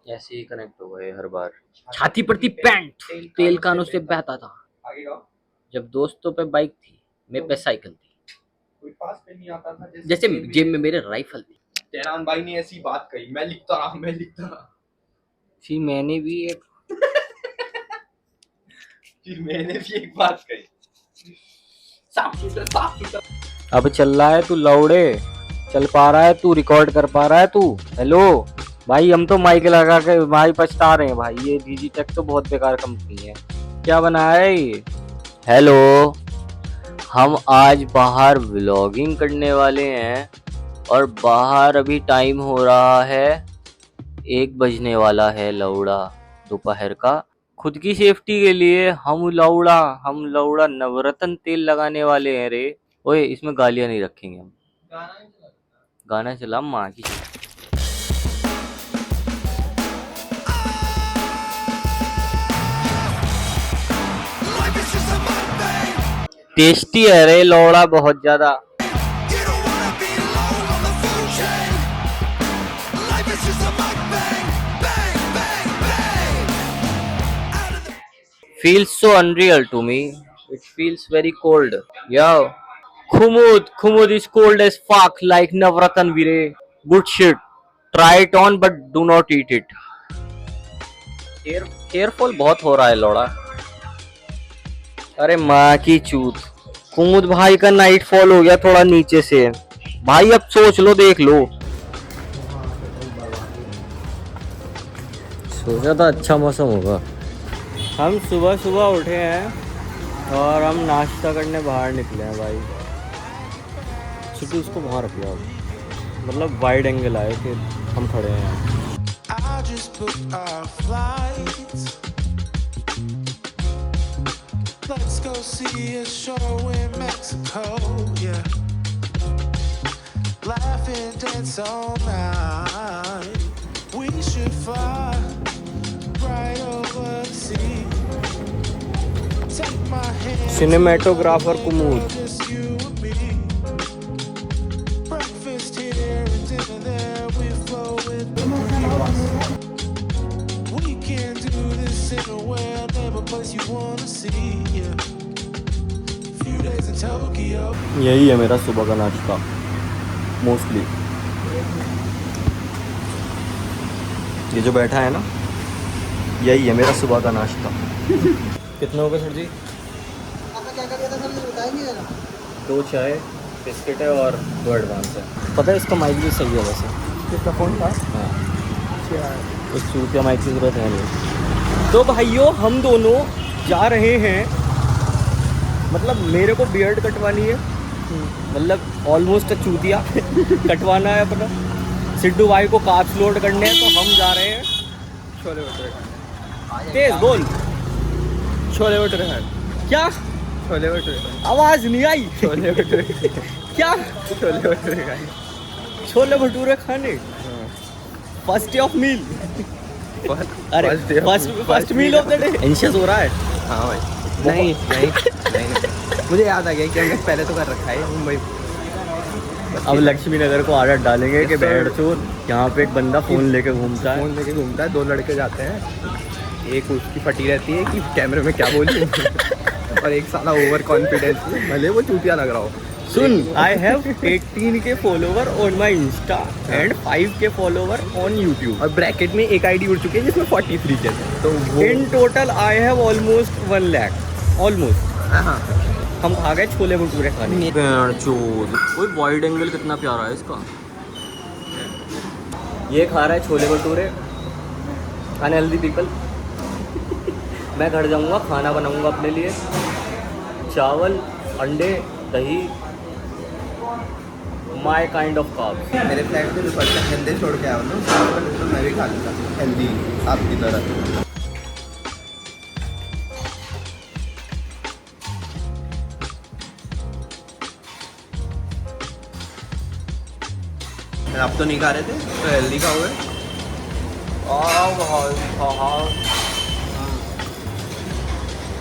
ऐसे ही कनेक्ट हो गए हर बार। छाती पर थी पैंट, तेल कानों से बहता था। जब दोस्तों पे बाइक थी, मेरे पे साइकिल थी। कोई पास पे नहीं आता था जैसे जेब में मेरे राइफल थी। तेहरान भाई ने ऐसी बात कही, मैं लिखता रहा। फिर मैंने भी एक बात कही, साफ सुथरा। अब चल रहा है तू लौड़े, चल पा रहा है तू, रिकॉर्ड कर पा रहा है तू? हेलो भाई, हम तो माइक लगा के भाई पछता रहे हैं भाई। ये डिजिटेक तो बहुत बेकार कंपनी है। क्या बनाया है ये? हेलो, हम आज बाहर व्लॉगिंग करने वाले हैं और बाहर अभी टाइम हो रहा है 1 बजने वाला है लौड़ा, दोपहर का। खुद की सेफ्टी के लिए हम लौड़ा नवरत्न तेल लगाने वाले हैं रे। ओए, इसमें गालियां नहीं रखेंगे हम। गाना चला माँ की। टेस्टी है रे लौड़ा, बहुत ज्यादा। Feels so unreal to me. It feels very cold. Yo, Kumud is cold as fuck, like Navratan Vire. Good shit. Try it on, but do not eat it. Hairfall बहुत हो रहा है लौड़ा। अरे माँ की चूत, कुमुद भाई का नाइट फॉल हो गया थोड़ा नीचे से। भाई अब सोच लो, देख लो। सोचा था अच्छा मौसम होगा। हम सुबह सुबह उठे हैं और हम नाश्ता करने बाहर निकले हैं भाई। सिटी उसको वहाँ रख लिया, मतलब वाइड एंगल आए कि हम खड़े हैं यहाँ। Let's go see a show in Mexico, yeah. Laugh and dance all night. We should fly right over the sea. Take my hand. Cinematographer Kumud. Just you and me. Breakfast here and dinner there. We flow with the breeze. We can do this anywhere, never place you wanna see, yeah. Few days in Tokyo. यही है मेरा सुबह का नाश्ता mostly. ये जो बैठा है ना, यही है मेरा सुबह का नाश्ता। कितने हो गए सर जी? आपका क्या क्या था सर, मुझे बताएंगे जरा? 2 चाय, बिस्किट है और 2 एडवांस है। पता है इसका माइक भी सही है वैसे। किसका फ़ोन था? हाँ, अच्छा, उस चूतिया माइक की जरूरत है नहीं। तो भाइयों, हम दोनों जा रहे हैं, मतलब मेरे को बियर्ड कटवानी है, मतलब ऑलमोस्ट चूतिया कटवाना है अपना। सिद्धू भाई को कार्ब्स लोड करने हैं, तो हम जा रहे हैं छोले भटूरे। तेज बोल। छोले भटूरे खाए। क्या? छोले भटूरे। आवाज नहीं आई। छोले भटूरे। क्या? छोले भटूरे खाए। छोले भटूरे खाने? First of meal. अरे first meal of the day. Anxious हो रहा है? हाँ भाई। नहीं मुझे याद आ गया कि हमने पहले तो कर रखा है मुंबई। अब लक्ष्मी नगर को आदत डालेंगे कि बैठ चोर यहाँ पे एक बंदा फ़ोन लेके घूमता है। फ़ोन लेके घूमता है, 2 लड़के जाते हैं, एक उसकी फटी रहती है कि कैमरे में क्या बोलूं और एक साला ओवर कॉन्फिडेंस में, भले वो चूतिया लग रहा हो। सुन, I have 18K follower on my Insta and 5K follower on YouTube. और ब्रैकेट में एक आईडी उड़ चुकी है जिसमें 43K है, तो वो in total I have almost 1 lakh almost. हाँ। हम खा गए छोले भटूरे खाने। कोई वाइड एंगल कितना प्यारा है इसका। ये खा रहा है छोले भटूरे, अनहेल्दी पीपल। मैं घर जाऊंगा, खाना बनाऊंगा अपने लिए, चावल, अंडे, दही, माई काइंड ऑफ कार्ब्स। मेरे फ्लैट में ऊपर से हेल्दी छोड़ के आया हूँ, तो मैं भी खा लूँगा हेल्दी आपकी तरह। आप तो नहीं खा रहे थे, तो हेल्दी खाओगे।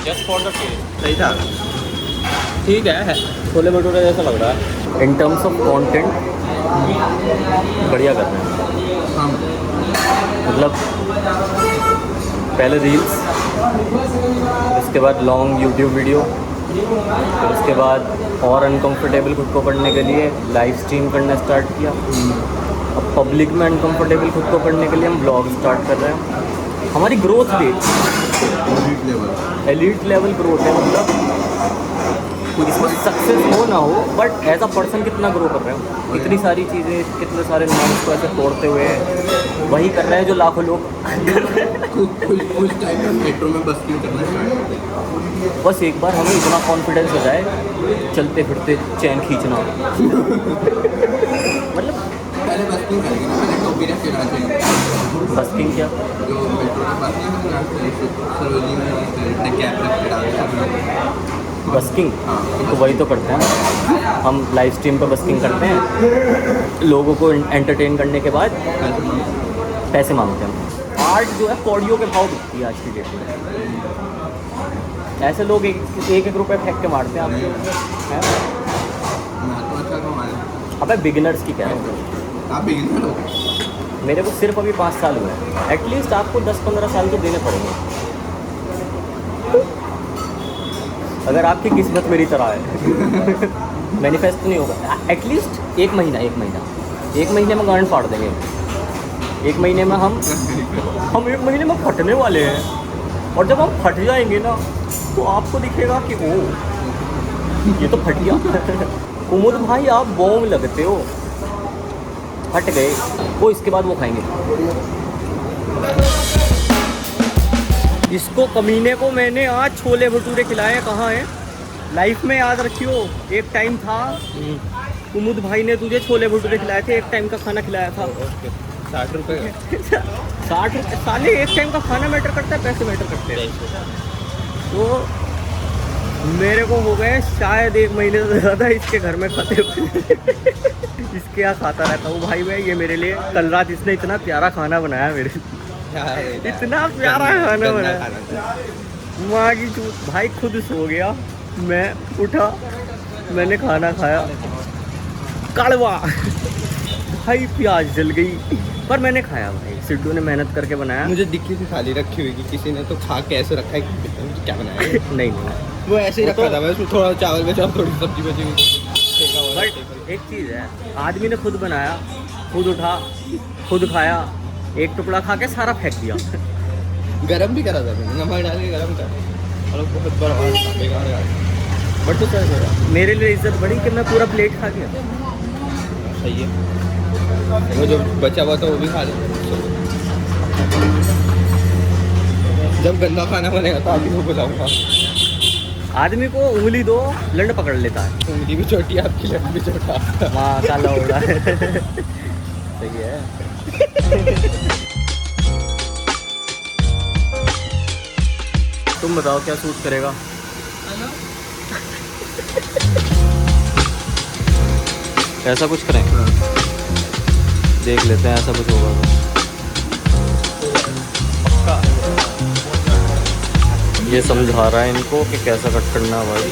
Just for the taste. सही था, ठीक है, छोले भटूरे जैसा लग रहा है। इन टर्म्स ऑफ कंटेंट बढ़िया कर रहे हैं। मतलब पहले रील्स, उसके बाद लॉन्ग यूट्यूब वीडियो, फिर उसके बाद और अनकंफर्टेबल खुद को पढ़ने के लिए लाइव स्ट्रीम करना स्टार्ट किया। अब पब्लिक में अनकंफर्टेबल खुद को पढ़ने के लिए हम ब्लॉग स्टार्ट कर रहे हैं। हमारी growth rate elite level growth है, मतलब इसमें सक्सेस हो ना हो बट एज अ पर्सन कितना ग्रो कर रहे हो, इतनी सारी चीज़ें, कितने सारे नॉर्म्स को ऐसे तोड़ते हुए वही कर रहे हैं जो लाखों लोग कुछ टाइम में मेट्रो में बस्किंग करना स्टार्ट कर दें। बस एक बार हमें इतना कॉन्फिडेंस हो जाए चलते फिरते चैन खींचना मतलब पहले बस्किंग करेंगे ना, पहले टोपी रख के डाल चाहिए। बस्किंग क्या, जो मेट्रो के पास नहीं सरोजनी में कैप रख के डाल बस्किंग तो वही तो करते हैं हम, लाइव स्ट्रीम पर बस्किंग करते हैं, लोगों को एंटरटेन करने के बाद पैसे मांगते हैं। आर्ट जो है कौड़ियों के भाव बिकती है आज की डेट में। ऐसे लोग एक रुपए फेंक के मारते हैं आपको, अबे बिगिनर्स की क्या है, आप बिगिनर हो। मेरे को सिर्फ अभी 5 साल हुए हैं, एटलीस्ट आपको 10-15 साल तो देने पड़ेंगे अगर आपकी किस्मत मेरी तरह है। मैनिफेस्ट नहीं होगा, एटलीस्ट एक महीने में गांड फाड़ देंगे। एक महीने में हम 1 महीने में फटने वाले हैं, और जब हम फट जाएंगे ना तो आपको दिखेगा कि ओ ये तो फट गया। कुमुद भाई आप बॉम्ब लगते हो, फट गए वो, इसके बाद वो खाएंगे। इसको कमीने को मैंने आज छोले भटूरे खिलाए, कहाँ हैं लाइफ में, याद रखियो। एक टाइम था कुमुद भाई ने तुझे छोले भटूरे खिलाए थे, एक टाइम का खाना खिलाया था। 60 रुपये 60 रुपये साले, एक टाइम का खाना मैटर करता है, पैसे मैटर करते हैं। तो मेरे को हो गए शायद 1 महीने से ज़्यादा इसके घर में खाते हुए। इसके यहाँ खाता रहता हूँ भाई मैं, ये मेरे लिए कल रात इसने इतना प्यारा खाना बनाया मेरे लिए, इतना प्यारा खाना बनाया, माँ की चूत। भाई खुद सो गया, मैं उठा, मैंने खाना खाया, कड़वा भाई, प्याज जल गई, पर मैंने खाया भाई। सिद्धू ने मेहनत करके बनाया। मुझे दिखी थी थाली रखी हुई कि किसी ने तो खा के ऐसे रखा है कि क्या बनाया है। नहीं वो ऐसे ही वो रखा तो- था, बस उसमें थोड़ा चावल बचा, थोड़ी सब्जी बची हुई, फेंका हुआ था। बट एक चीज़ है, आदमी ने खुद बनाया, खुद उठा, खुद खाया, एक टुकड़ा खा के सारा फेंक दिया। गरम भी करा था मैंने, नमक डाल के गरम कर, और बहुत बड़ा बेकार है बट तो सही है। मेरे लिए इज्जत बढ़ी कि मैं पूरा प्लेट खा गया। सही है, वो जो बचा हुआ था वो भी खा लिया। जब गंदा खाना बनेगा तो आप ही को बुलाऊंगा। आदमी को उंगली दो, लंड पकड़ लेता है। उंगली भी छोटी, आपकी लट भी छोटा। माँ काला हो रहा है। सही है। तुम बताओ क्या सूट करेगा? ऐसा कुछ करें, देख लेते हैं, ऐसा कुछ होगा। ये समझा रहा है इनको कि कैसा कट करना है भाई,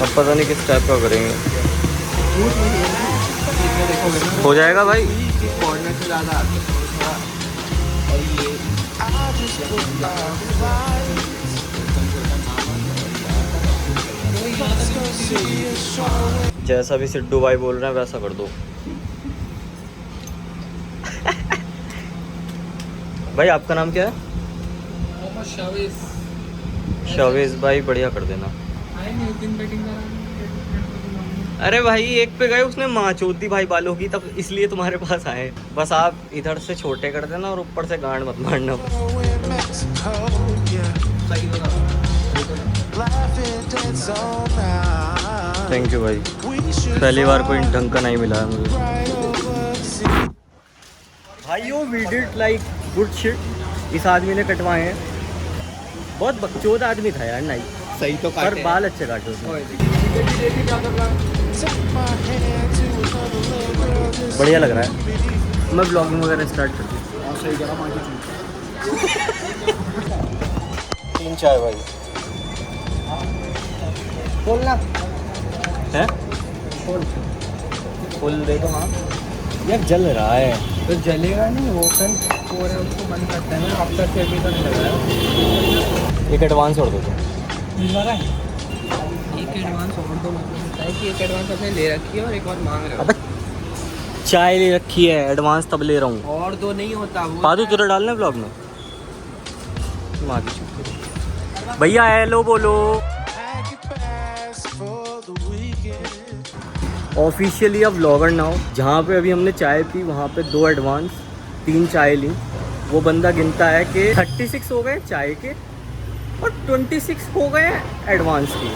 अब पता नहीं किस टाइप का करेंगे। हो जाएगा भाई। कॉर्नर से ज़्यादा आते हैं थोड़ा, और ये जैसा भी सिद्धू भाई बोल रहे हैं वैसा कर दो। भाई आपका नाम क्या है? शावेज भाई, बढ़िया कर देना। अरे भाई एक पे गए, उसने माँ चोद दी भाई बालों की, तब इसलिए तुम्हारे पास आए। बस आप इधर से छोटे कर देना और ऊपर से गांड मत मारना। थैंक यू भाई, पहली बार कोई ढंग का नहीं मिला है मुझे। भाइयों we did like good shit. इस आदमी ने कटवाए हैं, बहुत बकचोद आदमी था यार। नहीं सही तो पर काटे बाल अच्छे काटे उसने, बढ़िया लग रहा है। मैं ब्लॉगिंग वगैरह स्टार्ट कर दूँ। 3 चाय भाई, बोलना हैं? फुल दे दो। हाँ यार जल रहा है। तो जलेगा नहीं वो कर। 4 है उसको बंद करते हैं ना, आफ्टर सेल भी करने लगा है। एक एडवांस और दो तो। एक एडवांस और दो, मतलब होता है कि एक एडवांस आपने ले रखी है और एक और मांग रहे हो। अबे चाय ले रखी है, एडवांस तब ले रहा हूँ। और दो नहीं होता वो। पादू तुझे डालना है ब्लॉग में? भैया हेलो बोलो। ऑफिशियली अब व्लॉगर नाउ। जहाँ पे अभी हमने चाय पी वहाँ पे 2 एडवांस 3 चाय ली। वो बंदा गिनता है कि 36 हो गए चाय के और 26 हो गए एडवांस के।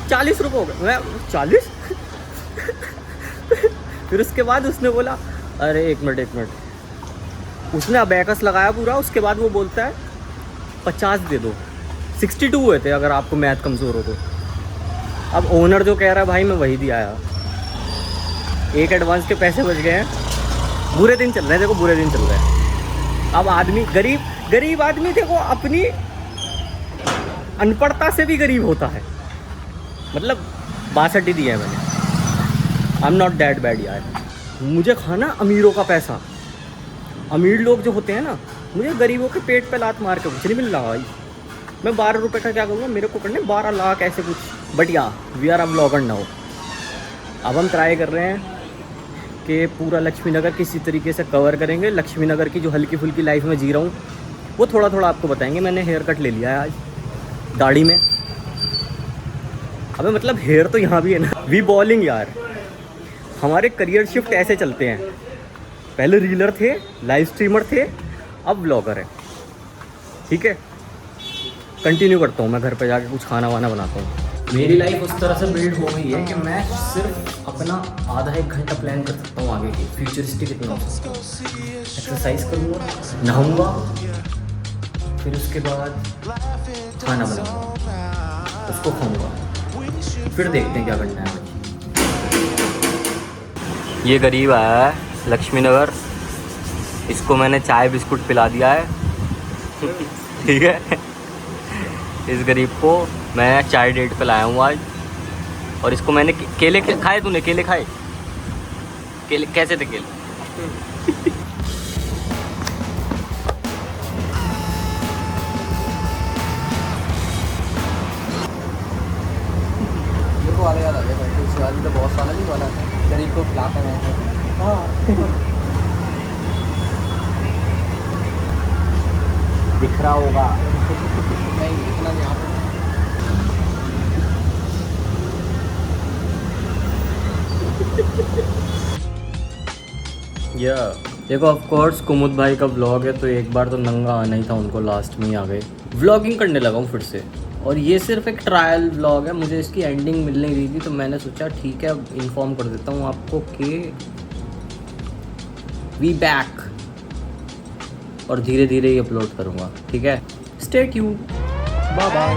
40 रुपये हो गए। मैं 40 फिर उसके बाद उसने बोला अरे एक मिनट। उसने अबैकस लगाया पूरा। उसके बाद वो बोलता है 50 दे दो। 62 हुए थे अगर आपको मैथ कमज़ोर हो तो। अब ओनर जो कह रहा है भाई मैं वही दिया है। एक एडवांस के पैसे बच गए हैं। बुरे दिन चल रहे हैं, देखो बुरे दिन चल रहे हैं। अब आदमी गरीब आदमी देखो अपनी अनपढ़ता से भी गरीब होता है। मतलब 62 ही दिया है मैंने। I am not that bad यार। मुझे खाना अमीरों का पैसा। अमीर लोग जो होते हैं ना, मुझे गरीबों के पेट पे लात मार के कुछ नहीं मिल रहा भाई। मैं 12 रुपये का क्या करूँगा? मेरे को करने 12 लाख ऐसे कुछ। But yeah we are a vlogger now. अब हम ट्राई कर रहे हैं कि पूरा लक्ष्मी नगर किसी तरीके से कवर करेंगे। लक्ष्मी नगर की जो हल्की फुल्की लाइफ में जी रहा हूँ वो थोड़ा थोड़ा आपको बताएंगे। मैंने हेयर कट ले लिया है आज दाढ़ी में। अबे मतलब हेयर तो यहाँ भी है ना। वी बॉलिंग यार। हमारे करियर शिफ्ट ऐसे चलते हैं। पहले रीलर थे, लाइव स्ट्रीमर थे, अब व्लॉगर है। ठीक है, कंटिन्यू करता हूँ। मैं घर पे जाके कुछ खाना वाना बनाता हूँ। मेरी लाइफ उस तरह से बिल्ड हो गई है कि मैं सिर्फ अपना आधा 1 घंटा प्लान कर सकता हूँ आगे की। फ्यूचरिस्टिक इतना हो सकता हूँ। एक्सरसाइज करूँगा, नहाऊँगा, फिर उसके बाद खाना बनाऊँगा, उसको खाऊँगा, फिर देखते हैं क्या करना है। ये गरीब आया है लक्ष्मी नगर। इसको मैंने चाय बिस्कुट पिला दिया है। ठीक है, इस गरीब को मैं चाय डेट पे लाया हूँ आज। और इसको मैंने केले खाए। तूने केले खाए? केले कैसे थे केले? मेरे को वाला याद आ गया भाई। उसके बाद तो बहुत सारा नहीं वाला गरीब को खिलाते हैं। हाँ दिख रहा होगा। नहीं इतना नहीं। यहाँ पे या देखो ऑफ कोर्स कुमुद भाई का व्लॉग है तो एक बार तो नंगा आना ही था उनको। लास्ट में ही आ गए। व्लॉगिंग करने लगा हूँ फिर से। और ये सिर्फ एक ट्रायल व्लॉग है। मुझे इसकी एंडिंग मिल नहीं रही थी तो मैंने सोचा ठीक है अब इन्फॉर्म कर देता हूँ आपको कि वी बैक। और धीरे धीरे ही अपलोड करूँगा। ठीक है, स्टे ट्यून्ड, बाय बाय।